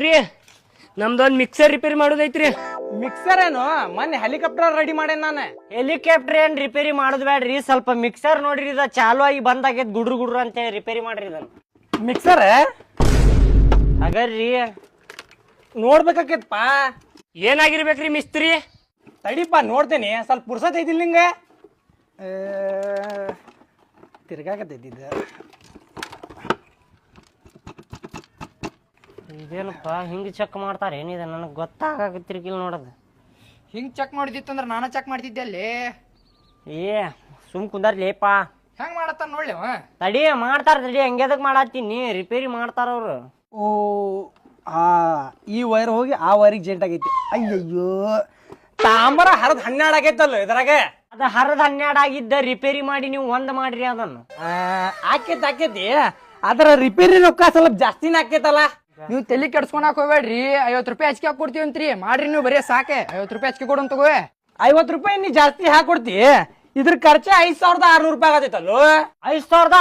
ರೀ ನಮ್ದೊಂದ್ mixer repair ಮಾಡೋದೈತ್ರಿ. Mixer ಏನು ಮೊನ್ನೆ ಹೆಲಿಕಾಪ್ಟರ್ ರೆಡಿ ಮಾಡೇನ್ ನಾನು. ಹೆಲಿಕಾಪ್ಟರ್ ಏನ್ ರಿಪೇರಿ ಮಾಡೋದ್ ಬೇಡ್ರಿ, ಸ್ವಲ್ಪ ಮಿಕ್ಸರ್ ನೋಡ್ರಿ, ಇದ ಚಾಲು ಆಗಿ ಬಂದಾಗೈತ್ ಗುಡ್ರು ಗುಡ್ರು ಅಂತ ಹೇಳಿ ರಿಪೇರಿ ಮಾಡ್ರಿ ಇದನ್ನ. ಮಿಕ್ಸರ್ ಹಾಗಾರ್ರಿ ನೋಡ್ಬೇಕಾಕೇತ್ಪ. ಏನಾಗಿರ್ಬೇಕ್ರಿ ಮಿಸ್ತ್ರಿ? ತಡಿಪ ನೋಡ್ತೇನಿ, ಸ್ವಲ್ಪ ಪುರ್ಸತ್ ಐತಿಲ್ ನಿಂಗ. ತಿರ್ಗಾಕತೈತಿ ಇದು. ಇದೇನಪ್ಪ ಹಿಂಗ್ ಚೆಕ್ ಮಾಡ್ತಾರ ಏನಿದೆ ನನಗೆ ಗೊತ್ತಾಗತ್ತಿರ್ಕಿಲ್ ನೋಡೋದು. ಹಿಂಗ್ ಚೆಕ್ ಮಾಡಿದಿತ್ತಂದ್ರ ನಾನು ಚೆಕ್ ಮಾಡ್ತಿದ್ದೆ ಅಲ್ಲಿ. ಏ ಸುಮ್ ಕುಂದರ್ಲೇಪಾ, ಹೆಂಗ್ ಮಾಡತ್ತ ನೋಡ್ಲಿ ಅವ. ತಡಿ ಮಾಡ್ತಾರ, ತಡಿ ಹಂಗೆದಕ್ ಮಾಡತ್ತೀನಿ, ರಿಪೇರಿ ಮಾಡ್ತಾರ ಅವ್ರು. ಓ ಈ ವೈರ್ ಹೋಗಿ ಆ ವೈರಿಗೆ ಜೇಂಟ್ ಆಗೈತಿ. ಅಯ್ಯಯ್ಯೋ, ತಾಂಬರ ಹರದ್ 12 ಆಗೈತಲ್ಲ ಇದ್ರಾಗ. ಅದ ಹರದ 12 ಆಗಿದ್ದ ರಿಪೇರಿ ಮಾಡಿ ನೀವು ಒಂದ್ ಮಾಡ್ರಿ ಅದನ್ನು. ಆಕೇತಿ ಅದ್ರ ರಿಪೇರಿ ರೊಕ್ಕ ಸ್ವಲ್ಪ ಜಾಸ್ತಿನ ಆಕೇತಲ್ಲ. ನೀವು ತಲೆ ಕೆಡ್ಸ್ಕೊಳಕ್ ಹೋಗ್ಬೇಡ್ರಿ, 50 ರೂಪಾಯಿ ಹಚ್ಕೆ ಕೊಡ್ತೀವಂತ್ರಿ. ಮಾಡ್ರಿ ನೀವು ಬರೀ ಸಾಕೆ 50 ರೂಪಾಯಿ ಹಚ್ಕೆ ಕೊಡೋನ್ ತಗೋ. 50 ರೂಪಾಯಿ ನೀ ಜಾಸ್ತಿ ಹಾಕೊಡ್ತಿ, ಇದ್ರ ಖರ್ಚ 5600 ರೂಪಾಯಿ ಆಗತೈತಲ್ಲೋ. 5000